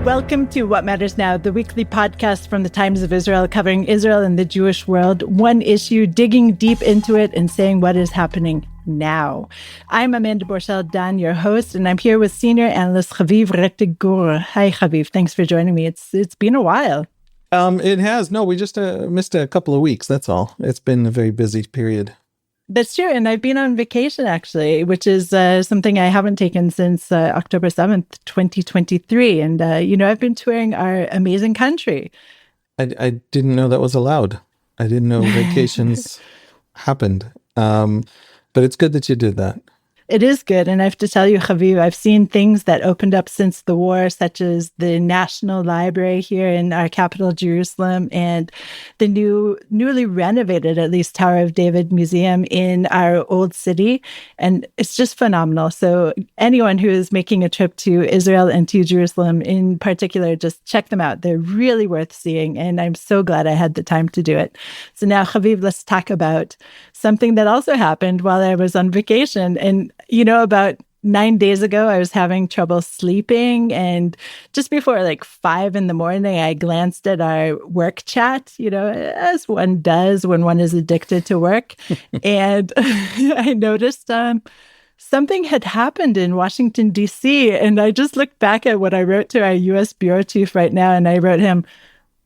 Welcome to What Matters Now, the weekly podcast from the Times of Israel, covering Israel and the Jewish world, one issue, digging deep into it and saying what is happening now. I'm Amanda Borschel-Dan, your host, and I'm here with senior analyst Haviv Rettig Gur. Hi, Haviv. Thanks for joining me. It's been a while. It has. No, we just missed a couple of weeks. That's all. It's been a very busy period. That's true. And I've been on vacation, actually, which is something I haven't taken since October 7th, 2023. And, I've been touring our amazing country. I didn't know that was allowed. I didn't know vacations happened. But it's good that you did that. It is good. And I have to tell you, Haviv, I've seen things that opened up since the war, such as the National Library here in our capital, Jerusalem, and the newly renovated, at least, Tower of David Museum in our old city. And it's just phenomenal. So anyone who is making a trip to Israel and to Jerusalem in particular, just check them out. They're really worth seeing. And I'm so glad I had the time to do it. So now, Haviv, let's talk about something that also happened while I was on vacation. And about 9 days ago, I was having trouble sleeping. And just before 5 a.m, I glanced at our work chat, as one does when one is addicted to work. And I noticed something had happened in Washington, D.C. And I just looked back at what I wrote to our U.S. bureau chief right now. And I wrote him,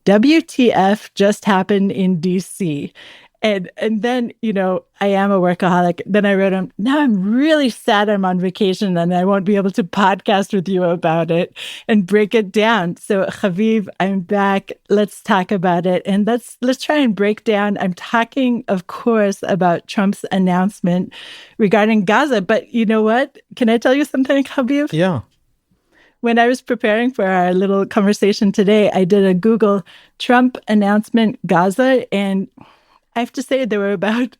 WTF just happened in D.C. And then, I am a workaholic. Then I wrote him, now I'm really sad I'm on vacation and I won't be able to podcast with you about it and break it down. So Haviv, I'm back. Let's talk about it. And let's try and break down. I'm talking, of course, about Trump's announcement regarding Gaza. But you know what? Can I tell you something, Haviv? Yeah. When I was preparing for our little conversation today, I did a Google Trump announcement Gaza, and I have to say there were about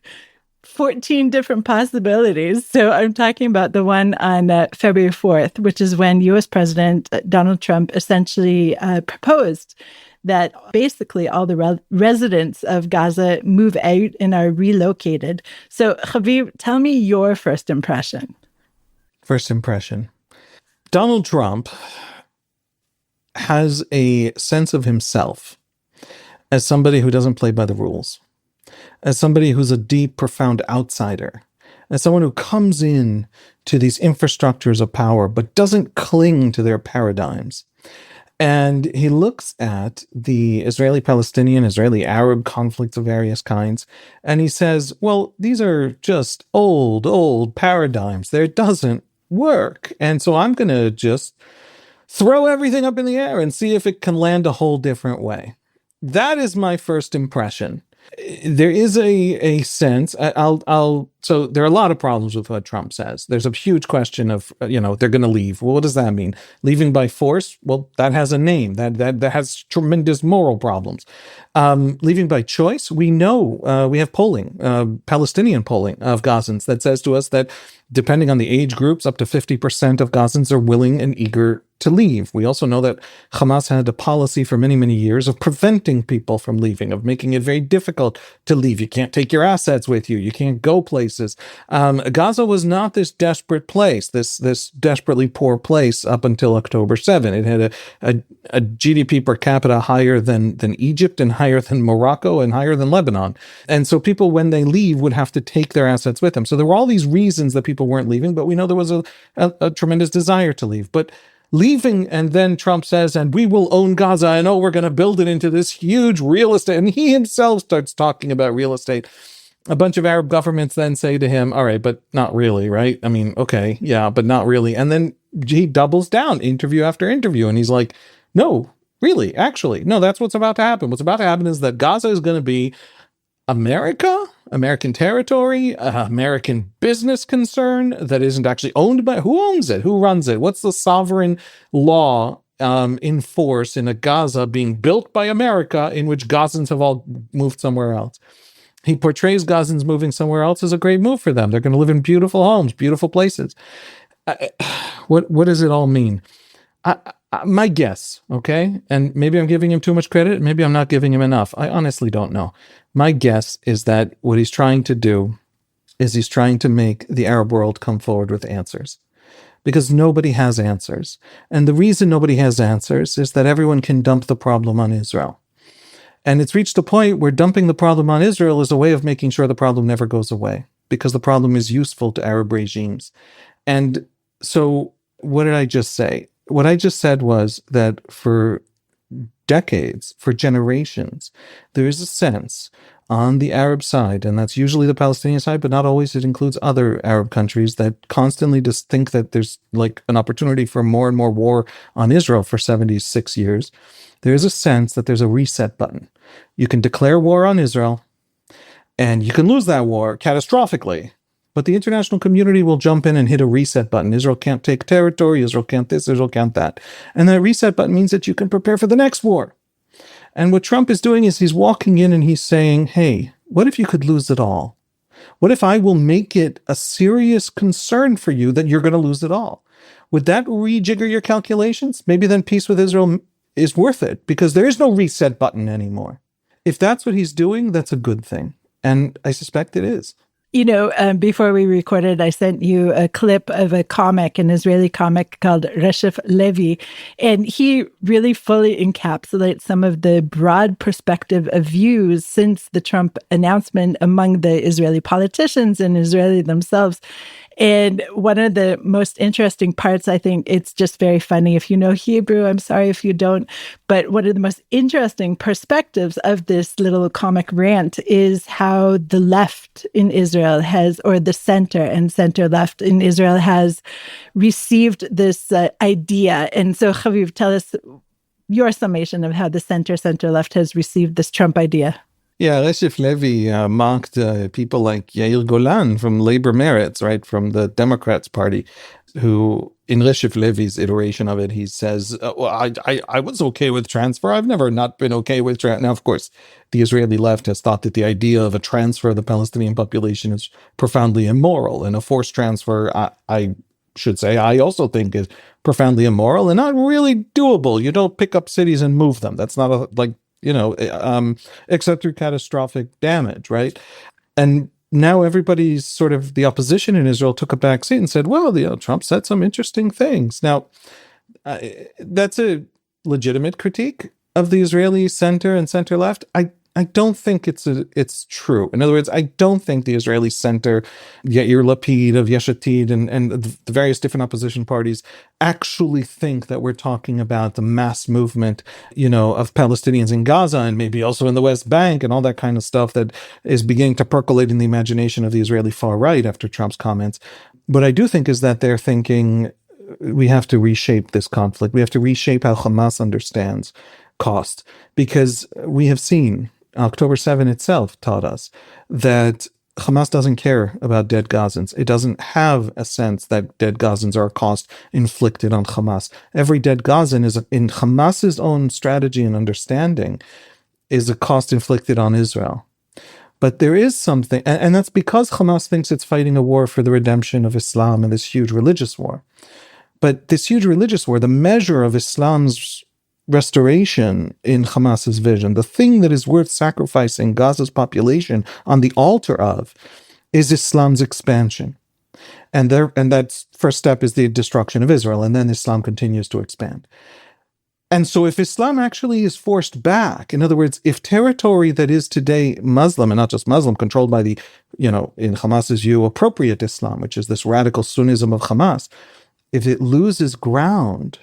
14 different possibilities. So I'm talking about the one on February 4th, which is when U.S. President Donald Trump essentially proposed that basically all the residents of Gaza move out and are relocated. So Haviv, tell me your first impression. First impression. Donald Trump has a sense of himself as somebody who doesn't play by the rules, as somebody who's a deep, profound outsider, as someone who comes in to these infrastructures of power but doesn't cling to their paradigms. And he looks at the Israeli-Palestinian, Israeli-Arab conflicts of various kinds, and he says, well, these are just old paradigms. There doesn't work. And so I'm going to just throw everything up in the air and see if it can land a whole different way. That is my first impression. There is a sense, so there are a lot of problems with what Trump says. There's a huge question of, they're going to leave. Well, what does that mean? Leaving by force? Well, that has a name. That has tremendous moral problems. Leaving by choice? We know, we have polling, Palestinian polling of Gazans that says to us that depending on the age groups, up to 50% of Gazans are willing and eager to leave. We also know that Hamas had a policy for many, many years of preventing people from leaving, of making it very difficult to leave. You can't take your assets with you. You can't go places. Gaza was not this desperate place, this desperately poor place up until October 7. It had a GDP per capita higher than Egypt and higher than Morocco and higher than Lebanon. And so people, when they leave, would have to take their assets with them. So there were all these reasons that people weren't leaving, but we know there was a tremendous desire to leave. But leaving, and then Trump says, and we will own Gaza, and we're going to build it into this huge real estate. And he himself starts talking about real estate. A bunch of Arab governments then say to him, all right, but not really, right? I mean, okay, yeah, but not really. And then he doubles down interview after interview. And he's like, no, really, actually, no, that's what's about to happen. What's about to happen is that Gaza is going to be American territory, American business concern that isn't actually owned by, who owns it? Who runs it? What's the sovereign law in force in a Gaza being built by America in which Gazans have all moved somewhere else? He portrays Gazans moving somewhere else as a great move for them. They're going to live in beautiful homes, beautiful places. What does it all mean? My guess, okay, and maybe I'm giving him too much credit, maybe I'm not giving him enough. I honestly don't know. My guess is that what he's trying to do is he's trying to make the Arab world come forward with answers. because nobody has answers. And the reason nobody has answers is that everyone can dump the problem on Israel. And it's reached a point where dumping the problem on Israel is a way of making sure the problem never goes away, because the problem is useful to Arab regimes. And so what did I just say? What I just said was that for decades, for generations, there is a sense on the Arab side, and that's usually the Palestinian side, but not always, it includes other Arab countries that constantly just think that there's like an opportunity for more and more war on Israel for 76 years. There is a sense that there's a reset button. You can declare war on Israel, and you can lose that war catastrophically, but the international community will jump in and hit a reset button. Israel can't take territory, Israel can't this, Israel can't that. And that reset button means that you can prepare for the next war. And what Trump is doing is he's walking in and he's saying, hey, what if you could lose it all? What if I will make it a serious concern for you that you're going to lose it all? Would that rejigger your calculations? Maybe then peace with Israel is worth it, because there is no reset button anymore. If that's what he's doing, that's a good thing. And I suspect it is. You know, before we recorded, I sent you a clip of a comic, an Israeli comic called Reshef Levi, and he really fully encapsulates some of the broad perspective of views since the Trump announcement among the Israeli politicians and Israeli themselves. And one of the most interesting parts, I think it's just very funny. If you know Hebrew, I'm sorry if you don't, but one of the most interesting perspectives of this little comic rant is how the left in Israel has, or the center and center left in Israel has received this idea. And so, Haviv, tell us your summation of how the center left has received this Trump idea. Yeah, Reshef Levi mocked people like Yair Golan from Labor Meretz, right, from the Democrats Party, who, in Reshef Levi's iteration of it, he says, well, I was okay with transfer. I've never not been okay with transfer. Now, of course, the Israeli left has thought that the idea of a transfer of the Palestinian population is profoundly immoral, and a forced transfer, I should say, I also think is profoundly immoral and not really doable. You don't pick up cities and move them. That's not except through catastrophic damage, right? And now everybody's sort of, the opposition in Israel took a back seat and said, well, Trump said some interesting things. Now, that's a legitimate critique of the Israeli center and center left. I don't think it's true. In other words, I don't think the Israeli center, Yair Lapid of Yesh Atid and the various different opposition parties actually think that we're talking about the mass movement, of Palestinians in Gaza and maybe also in the West Bank and all that kind of stuff that is beginning to percolate in the imagination of the Israeli far right after Trump's comments. What I do think is that they're thinking we have to reshape this conflict. We have to reshape how Hamas understands cost, because we have seen October 7 itself taught us that Hamas doesn't care about dead Gazans. It doesn't have a sense that dead Gazans are a cost inflicted on Hamas. Every dead Gazan is, in Hamas's own strategy and understanding, is a cost inflicted on Israel. But there is something, and that's because Hamas thinks it's fighting a war for the redemption of Islam and this huge religious war. But this huge religious war, the measure of Islam's restoration in Hamas's vision, the thing that is worth sacrificing Gaza's population on the altar of, is Islam's expansion. And that first step is the destruction of Israel, and then Islam continues to expand. And so if Islam actually is forced back, in other words, if territory that is today Muslim, and not just Muslim, controlled by the, in Hamas's view, appropriate Islam, which is this radical Sunnism of Hamas, if it loses ground,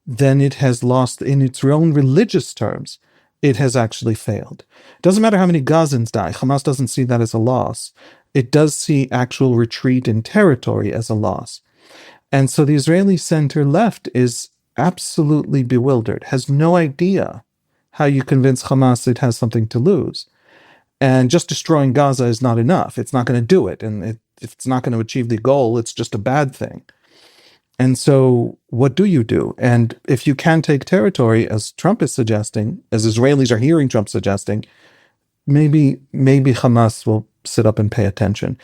then it has lost, in its own religious terms, it has actually failed. It doesn't matter how many Gazans die. Hamas doesn't see that as a loss. It does see actual retreat in territory as a loss. And so the Israeli center left is absolutely bewildered, has no idea how you convince Hamas it has something to lose. And just destroying Gaza is not enough. It's not going to do it. And if it's not going to achieve the goal, it's just a bad thing. And so what do you do? And if you can take territory, as Trump is suggesting, as Israelis are hearing Trump suggesting, maybe Hamas will sit up and pay attention.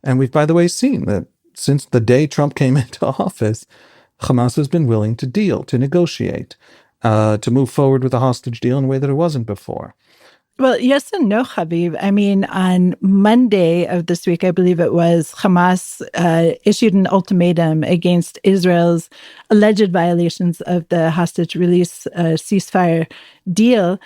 And we've, by the way, seen that since the day Trump came into office, Hamas has been willing to deal, to negotiate. to move forward with the hostage deal in a way that it wasn't before. Well, yes and no, Haviv. I mean, on Monday of this week, I believe it was, Hamas issued an ultimatum against Israel's alleged violations of the hostage release ceasefire deal.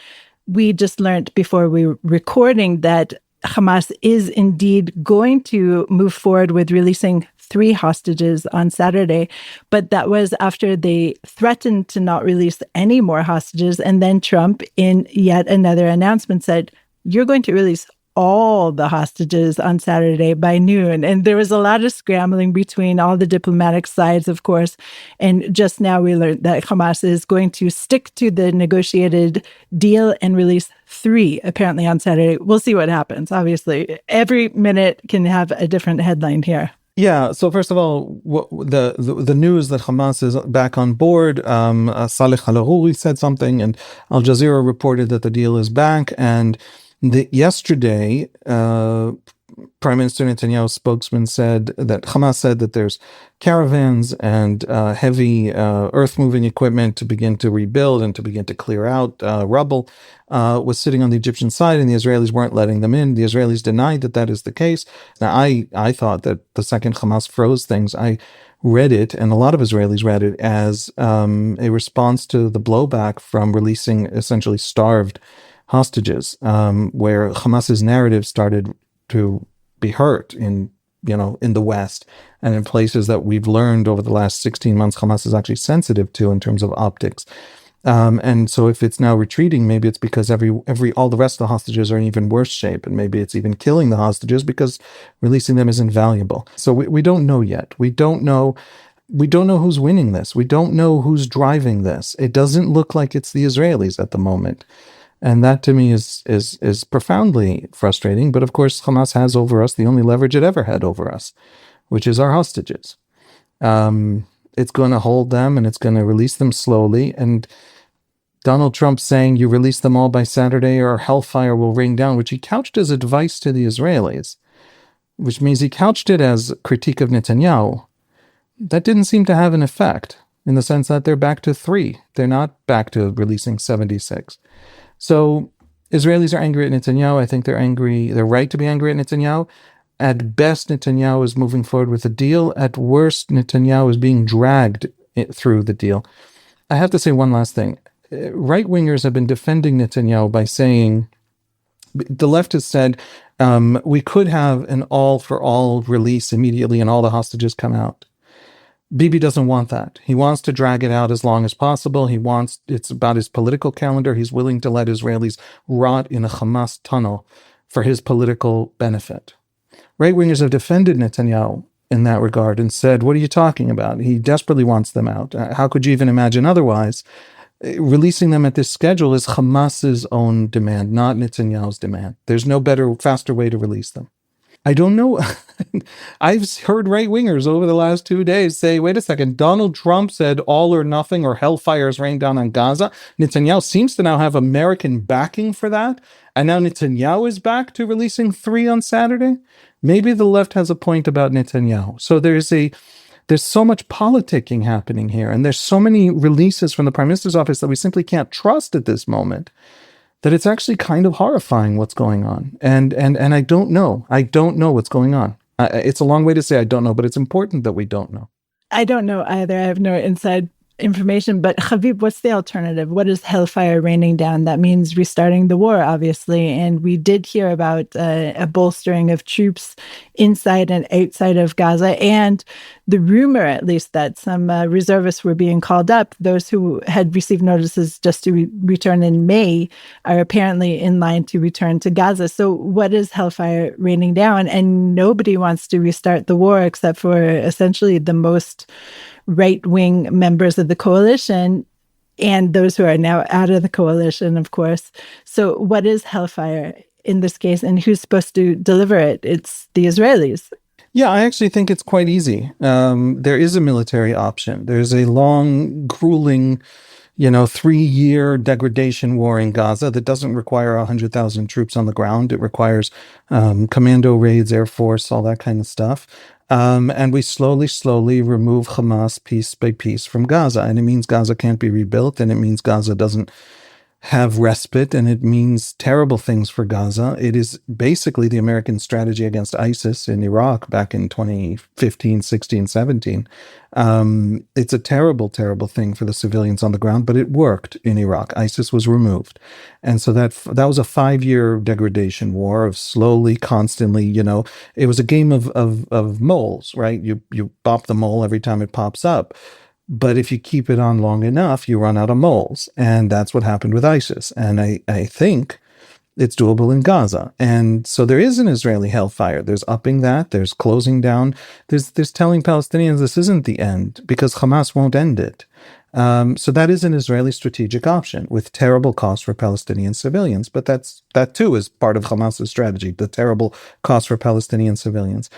We just learned before we were recording that Hamas is indeed going to move forward with releasing 3 hostages on Saturday, but that was after they threatened to not release any more hostages. And then Trump, in yet another announcement, said, you're going to release all the hostages on Saturday by noon. And there was a lot of scrambling between all the diplomatic sides, of course. And just now we learned that Hamas is going to stick to the negotiated deal and release 3, apparently, on Saturday. We'll see what happens. Obviously, every minute can have a different headline here. Yeah. So first of all, the news that Hamas is back on board, Saleh Al-Arouri said something, and Al Jazeera reported that the deal is back. And yesterday, Prime Minister Netanyahu's spokesman said that Hamas said that there's caravans and heavy earth-moving equipment to begin to rebuild and to begin to clear out rubble was sitting on the Egyptian side, and the Israelis weren't letting them in. The Israelis denied that that is the case. Now, I thought that the second Hamas froze things, I read it, and a lot of Israelis read it as a response to the blowback from releasing essentially starved hostages, where Hamas's narrative started to be hurt in the West and in places that we've learned over the last 16 months Hamas is actually sensitive to in terms of optics. And so if it's now retreating, maybe it's because all the rest of the hostages are in even worse shape, and maybe it's even killing the hostages because releasing them is invaluable. So we don't know yet. We don't know who's winning this. We don't know who's driving this. It doesn't look like it's the Israelis at the moment. And that to me is profoundly frustrating. But of course, Hamas has over us the only leverage it ever had over us, which is our hostages. It's going to hold them and it's going to release them slowly. And Donald Trump saying you release them all by Saturday or hellfire will rain down, which he couched as advice to the Israelis, which means he couched it as critique of Netanyahu. That didn't seem to have an effect in the sense that they're back to 3. They're not back to releasing 76. So Israelis are angry at Netanyahu. I think they're angry. They're right to be angry at Netanyahu. At best, Netanyahu is moving forward with a deal. At worst, Netanyahu is being dragged through the deal. I have to say one last thing. Right-wingers have been defending Netanyahu by saying, the left has said, we could have an all-for-all release immediately and all the hostages come out. Bibi doesn't want that. He wants to drag it out as long as possible. It's about his political calendar. He's willing to let Israelis rot in a Hamas tunnel for his political benefit. Right-wingers have defended Netanyahu in that regard and said, what are you talking about? He desperately wants them out. How could you even imagine otherwise? Releasing them at this schedule is Hamas's own demand, not Netanyahu's demand. There's no better, faster way to release them. I don't know. I've heard right-wingers over the last 2 days say, wait a second, Donald Trump said all or nothing or hellfire is rained down on Gaza. Netanyahu seems to now have American backing for that. And now Netanyahu is back to releasing 3 on Saturday. Maybe the left has a point about Netanyahu. So there's so much politicking happening here. And there's so many releases from the Prime Minister's office that we simply can't trust at this moment, that it's actually kind of horrifying what's going on. And I don't know. I don't know what's going on. It's a long way to say I don't know, but it's important that we don't know. I don't know either. I have no inside information. But Haviv, what's the alternative? What is hellfire raining down? That means restarting the war, obviously. And we did hear about a bolstering of troops inside and outside of Gaza, and the rumor, at least, that some reservists were being called up. Those who had received notices just to return in May are apparently in line to return to Gaza. So what is hellfire raining down? And nobody wants to restart the war except for essentially the most right-wing members of the coalition and those who are now out of the coalition, of course. So what is hellfire in this case, and who's supposed to deliver it? It's the Israelis. Yeah, I actually think it's quite easy. There is a military option. There's a long, grueling, 3-year degradation war in Gaza that doesn't require 100,000 troops on the ground. It requires commando raids, Air Force, all that kind of stuff. And we slowly remove Hamas piece by piece from Gaza. And it means Gaza can't be rebuilt, and it means Gaza doesn't have respite, and it means terrible things for Gaza. It is basically the American strategy against ISIS in Iraq back in 2015, 16, 17. It's a terrible, terrible thing for the civilians on the ground, but it worked in Iraq. ISIS was removed. And so that was a 5-year degradation war of slowly, constantly, it was a game of moles, right? You bop the mole every time it pops up. But if you keep it on long enough, you run out of moles. And that's what happened with ISIS. And I think it's doable in Gaza. And so there is an Israeli hellfire. There's upping that. There's closing down. There's telling Palestinians this isn't the end because Hamas won't end it. So that is an Israeli strategic option with terrible costs for Palestinian civilians. But that too is part of Hamas's strategy, the terrible cost for Palestinian civilians.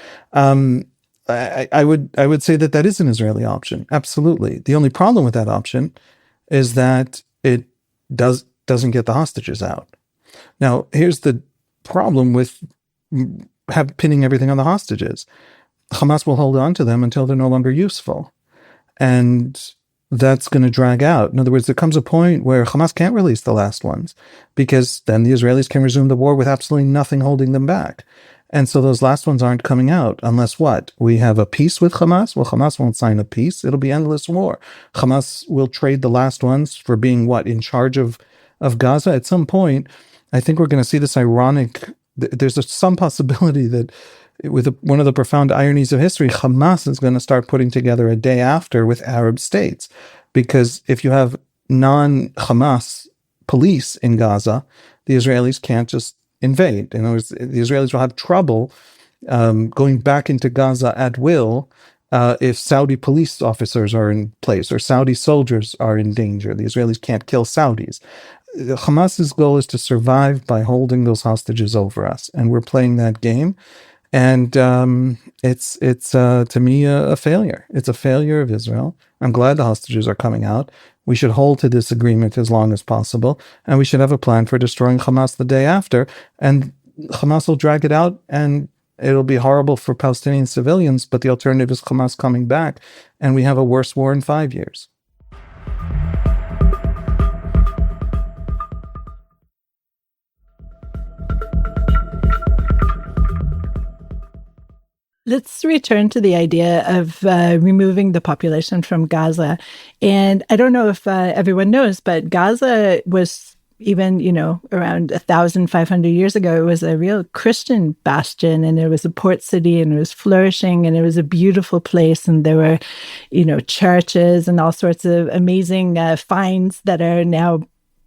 I would say that is an Israeli option. Absolutely. The only problem with that option is that it doesn't get the hostages out. Now, here's the problem with pinning everything on the hostages. Hamas will hold on to them until they're no longer useful. And that's going to drag out. In other words, there comes a point where Hamas can't release the last ones because then the Israelis can resume the war with absolutely nothing holding them back. And so those last ones aren't coming out unless what? We have a peace with Hamas? Well, Hamas won't sign a peace. It'll be endless war. Hamas will trade the last ones for being what? In charge of Gaza? At some point, I think we're going to see this ironic, there's some possibility that with one of the profound ironies of history, Hamas is going to start putting together a day after with Arab states. Because if you have non-Hamas police in Gaza, the Israelis can't just invade. In other words, the Israelis will have trouble going back into Gaza at will if Saudi police officers are in place or Saudi soldiers are in danger. The Israelis can't kill Saudis. Hamas's goal is to survive by holding those hostages over us, and we're playing that game. And it's to me a failure. It's a failure of Israel. I'm glad the hostages are coming out. We should hold to this agreement as long as possible, and we should have a plan for destroying Hamas the day after. And Hamas will drag it out, and it'll be horrible for Palestinian civilians, but the alternative is Hamas coming back, and we have a worse war in 5 years. Let's return to the idea of removing the population from Gaza. And I don't know if everyone knows, but Gaza was even, around 1,500 years ago, it was a real Christian bastion, and it was a port city, and it was flourishing, and it was a beautiful place. And there were, churches and all sorts of amazing finds that are now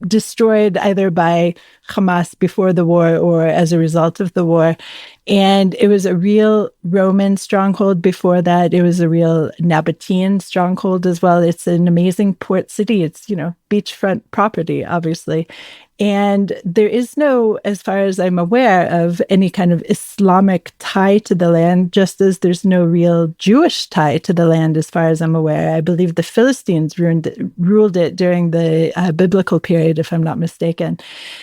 destroyed either by Hamas before the war or as a result of the war. And it was a real Roman stronghold before that. It was a real Nabatean stronghold as well. It's an amazing port city. It's, beachfront property, obviously. And there is no, as far as I'm aware, of any kind of Islamic tie to the land, just as there's no real Jewish tie to the land, as far as I'm aware. I believe the Philistines ruled it during the biblical period, if I'm not mistaken.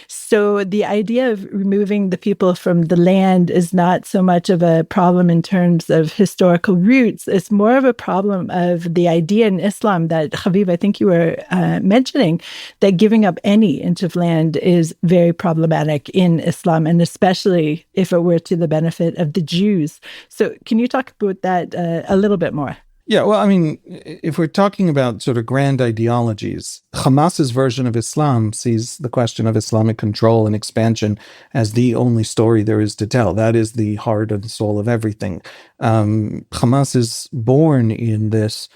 So the idea of removing the people from the land is not so much of a problem in terms of historical roots. It's more of a problem of the idea in Islam that, Haviv, I think you were mentioning, that giving up any inch of land is very problematic in Islam, and especially if it were to the benefit of the Jews. So can you talk about that a little bit more? Yeah, well, I mean, if we're talking about sort of grand ideologies, Hamas's version of Islam sees the question of Islamic control and expansion as the only story there is to tell. That is the heart and soul of everything. Hamas is born in this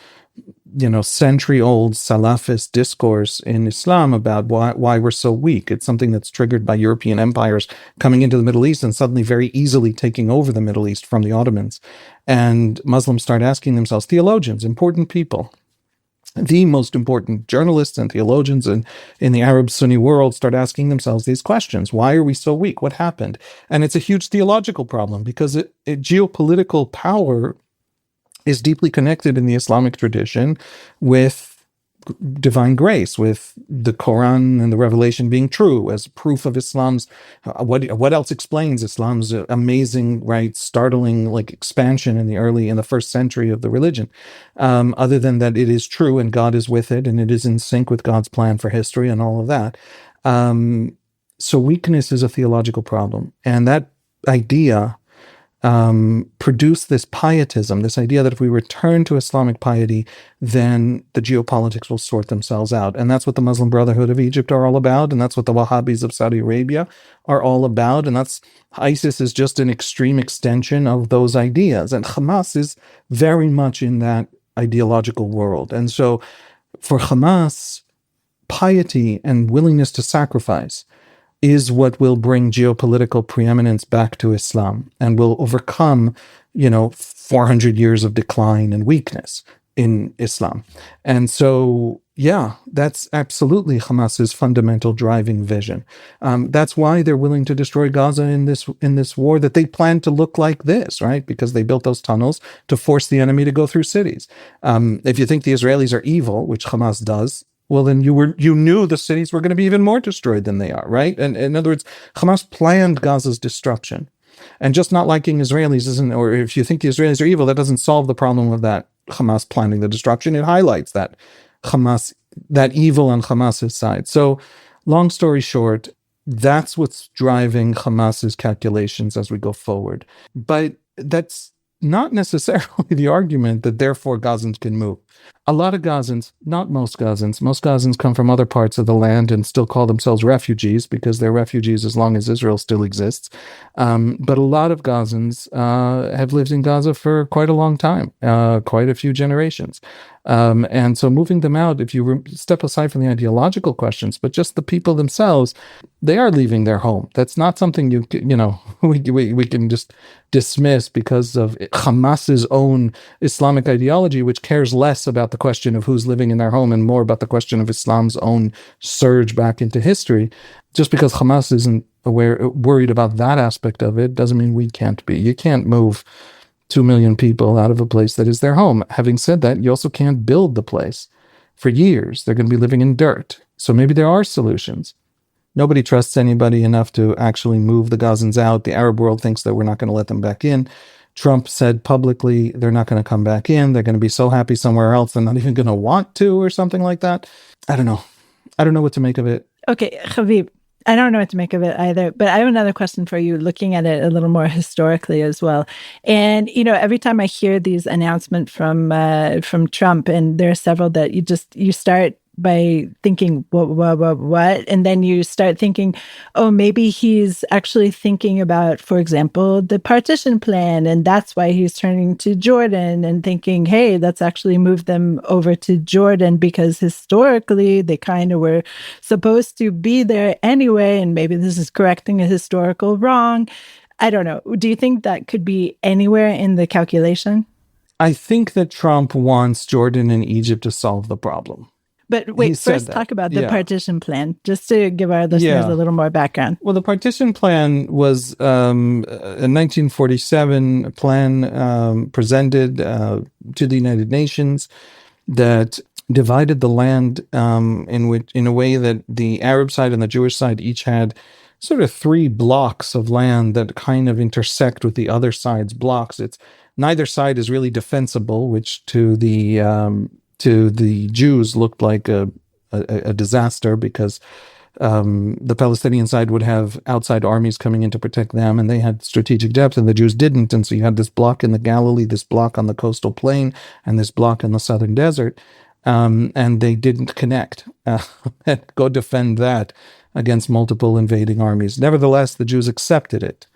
century-old Salafist discourse in Islam about why we're so weak. It's something that's triggered by European empires coming into the Middle East and suddenly very easily taking over the Middle East from the Ottomans. And Muslims start asking themselves, theologians, important people, the most important journalists and theologians in the Arab Sunni world start asking themselves these questions. Why are we so weak? What happened? And it's a huge theological problem because geopolitical power is deeply connected in the Islamic tradition with divine grace, with the Quran and the Revelation being true as proof of Islam's, what else explains Islam's amazing, right, startling, like, expansion in the first century of the religion, other than that it is true and God is with it and it is in sync with God's plan for history and all of that. So weakness is a theological problem, and that idea produce this pietism, this idea that if we return to Islamic piety, then the geopolitics will sort themselves out. And that's what the Muslim Brotherhood of Egypt are all about, and that's what the Wahhabis of Saudi Arabia are all about, and that's ISIS is just an extreme extension of those ideas. And Hamas is very much in that ideological world. And so for Hamas, piety and willingness to sacrifice is what will bring geopolitical preeminence back to Islam and will overcome, 400 years of decline and weakness in Islam. And so, that's absolutely Hamas's fundamental driving vision. That's why they're willing to destroy Gaza in this war, that they plan to look like this, right? Because they built those tunnels to force the enemy to go through cities. If you think the Israelis are evil, which Hamas does, well, then you knew the cities were going to be even more destroyed than they are, right? And in other words, Hamas planned Gaza's destruction. And just not liking Israelis isn't, or if you think the Israelis are evil, that doesn't solve the problem of that Hamas planning the destruction. It highlights that evil on Hamas's side. So, long story short, that's what's driving Hamas's calculations as we go forward. But that's not necessarily the argument that therefore Gazans can move. A lot of Gazans, not most Gazans come from other parts of the land and still call themselves refugees because they're refugees as long as Israel still exists. But a lot of Gazans have lived in Gaza for quite a long time, quite a few generations. And so moving them out, if you step aside from the ideological questions, but just the people themselves, they are leaving their home. That's not something we can just dismiss because of Hamas's own Islamic ideology, which cares less about the question of who's living in their home and more about the question of Islam's own surge back into history. Just because Hamas isn't worried about that aspect of it doesn't mean we can't be. You can't move 2 million people out of a place that is their home. Having said that, you also can't build the place for years. They're going to be living in dirt. So maybe there are solutions. Nobody trusts anybody enough to actually move the Gazans out. The Arab world thinks that we're not going to let them back in. Trump said publicly they're not going to come back in. They're going to be so happy somewhere else they're not even going to want to, or something like that. I don't know. I don't know what to make of it. Okay, Haviv, I don't know what to make of it either, but I have another question for you, looking at it a little more historically as well. And, every time I hear these announcements from Trump, and there are several that you start by thinking, what? And then you start thinking, oh, maybe he's actually thinking about, for example, the partition plan. And that's why he's turning to Jordan and thinking, hey, let's actually move them over to Jordan because historically they kind of were supposed to be there anyway. And maybe this is correcting a historical wrong. I don't know. Do you think that could be anywhere in the calculation? I think that Trump wants Jordan and Egypt to solve the problem. But wait, first talk about the partition plan, just to give our listeners a little more background. Well, the partition plan was a 1947 plan presented to the United Nations that divided the land in a way that the Arab side and the Jewish side each had sort of 3 blocks of land that kind of intersect with the other side's blocks. Neither side is really defensible, which to the Jews looked like a disaster because the Palestinian side would have outside armies coming in to protect them, and they had strategic depth, and the Jews didn't. And so you had this block in the Galilee, this block on the coastal plain, and this block in the southern desert, and they didn't connect and go defend that against multiple invading armies. Nevertheless, the Jews accepted it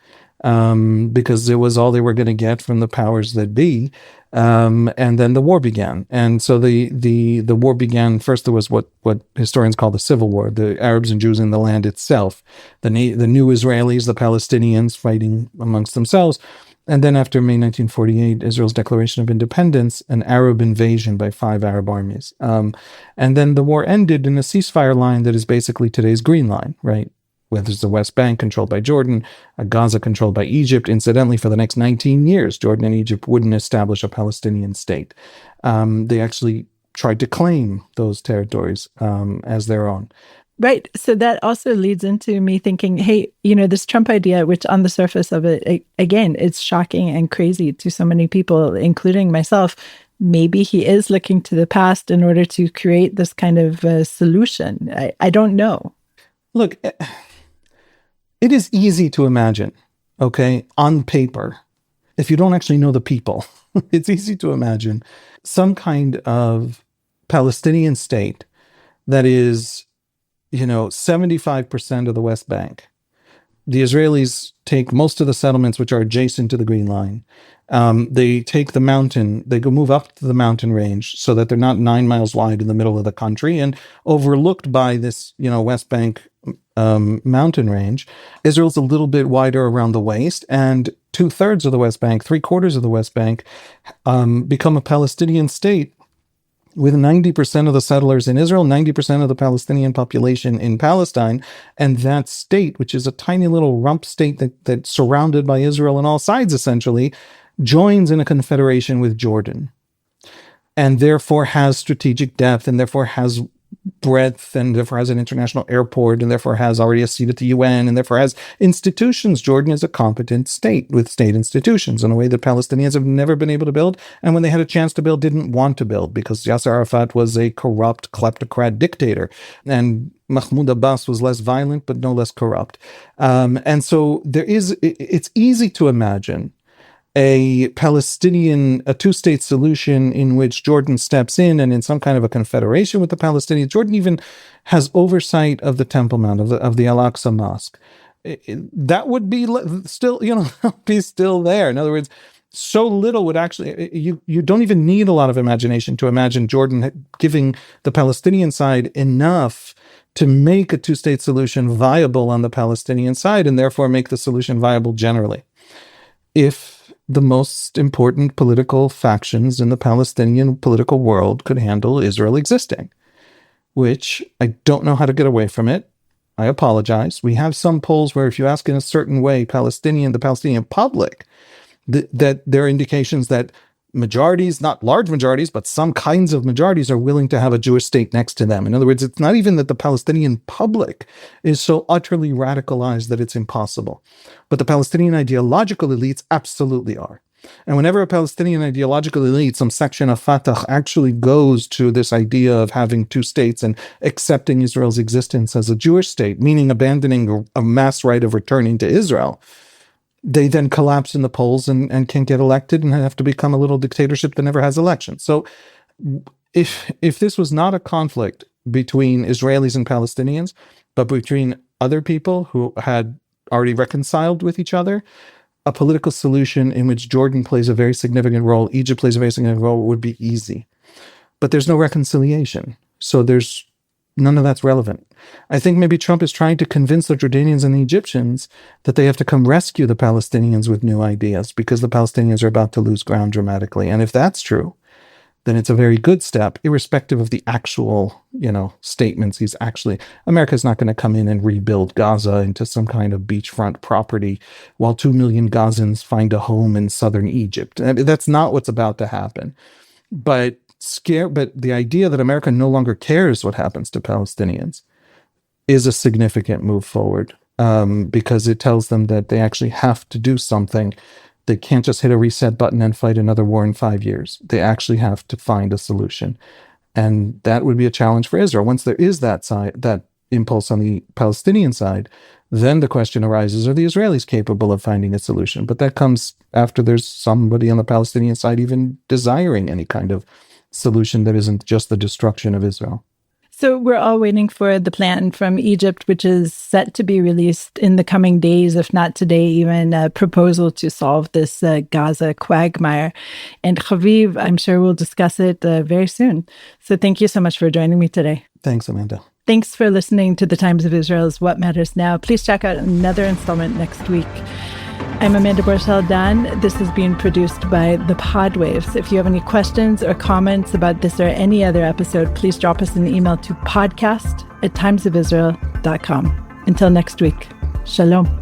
because it was all they were going to get from the powers that be. And then the war began. And so the war began. First, there was what historians call the civil war, the Arabs and Jews in the land itself, the new Israelis, the Palestinians fighting amongst themselves. And then after May 1948, Israel's declaration of independence, an Arab invasion by 5 Arab armies. And then the war ended in a ceasefire line that is basically today's Green Line, right? Whether it's the West Bank controlled by Jordan, Gaza controlled by Egypt. Incidentally, for the next 19 years, Jordan and Egypt wouldn't establish a Palestinian state. They actually tried to claim those territories as their own. Right. So that also leads into me thinking, hey, this Trump idea, which on the surface of it, again, it's shocking and crazy to so many people, including myself. Maybe he is looking to the past in order to create this kind of solution. I don't know. Look, it is easy to imagine, okay, on paper, if you don't actually know the people, it's easy to imagine some kind of Palestinian state that is 75% of the West Bank. The Israelis take most of the settlements which are adjacent to the Green Line. They take the mountain, they go move up to the mountain range so that they're not 9 miles wide in the middle of the country and overlooked by this, West Bank mountain range. Israel's a little bit wider around the waist, and 2/3 of the West Bank, 3/4 of the West Bank become a Palestinian state, with 90% of the settlers in Israel, 90% of the Palestinian population in Palestine, and that state, which is a tiny little rump state that's surrounded by Israel on all sides, essentially, joins in a confederation with Jordan, and therefore has strategic depth, and therefore has breadth, and therefore has an international airport, and therefore has already a seat at the UN, and therefore has institutions. Jordan is a competent state with state institutions in a way that Palestinians have never been able to build, and when they had a chance to build, didn't want to build, because Yasser Arafat was a corrupt kleptocrat dictator, and Mahmoud Abbas was less violent, but no less corrupt. And so it's easy to imagine a two-state solution in which Jordan steps in and in some kind of a confederation with the Palestinians. Jordan even has oversight of the Temple Mount, of the Al-Aqsa Mosque. That would be still, be still there. In other words, so little would actually, you don't even need a lot of imagination to imagine Jordan giving the Palestinian side enough to make a two-state solution viable on the Palestinian side, and therefore make the solution viable generally. If the most important political factions in the Palestinian political world could handle Israel existing, which I don't know how to get away from it. I apologize. We have some polls where if you ask in a certain way, the Palestinian public, that there are indications that majorities, not large majorities, but some kinds of majorities are willing to have a Jewish state next to them. In other words, it's not even that the Palestinian public is so utterly radicalized that it's impossible. But the Palestinian ideological elites absolutely are. And whenever a Palestinian ideological elite, some section of Fatah, actually goes to this idea of having two states and accepting Israel's existence as a Jewish state, meaning abandoning a mass right of returning to Israel, they then collapse in the polls and can't get elected and have to become a little dictatorship that never has elections. So if this was not a conflict between Israelis and Palestinians, but between other people who had already reconciled with each other, a political solution in which Jordan plays a very significant role, Egypt plays a very significant role, would be easy. But there's no reconciliation. So none of that's relevant. I think maybe Trump is trying to convince the Jordanians and the Egyptians that they have to come rescue the Palestinians with new ideas, because the Palestinians are about to lose ground dramatically. And if that's true, then it's a very good step, irrespective of the actual, statements. America's not going to come in and rebuild Gaza into some kind of beachfront property while 2 million Gazans find a home in southern Egypt. I mean, that's not what's about to happen. But the idea that America no longer cares what happens to Palestinians is a significant move forward, because it tells them that they actually have to do something. They can't just hit a reset button and fight another war in 5 years. They actually have to find a solution. And that would be a challenge for Israel. Once there is that impulse on the Palestinian side, then the question arises, are the Israelis capable of finding a solution? But that comes after there's somebody on the Palestinian side even desiring any kind of solution that isn't just the destruction of Israel. So we're all waiting for the plan from Egypt, which is set to be released in the coming days, if not today, even a proposal to solve this Gaza quagmire. And Haviv, I'm sure we'll discuss it very soon. So thank you so much for joining me today. Thanks, Amanda. Thanks for listening to The Times of Israel's What Matters Now. Please check out another installment next week. I'm Amanda Borschel-Dan. This has been produced by The Podwaves. If you have any questions or comments about this or any other episode, please drop us an email to podcast@timesofisrael.com. Until next week, shalom.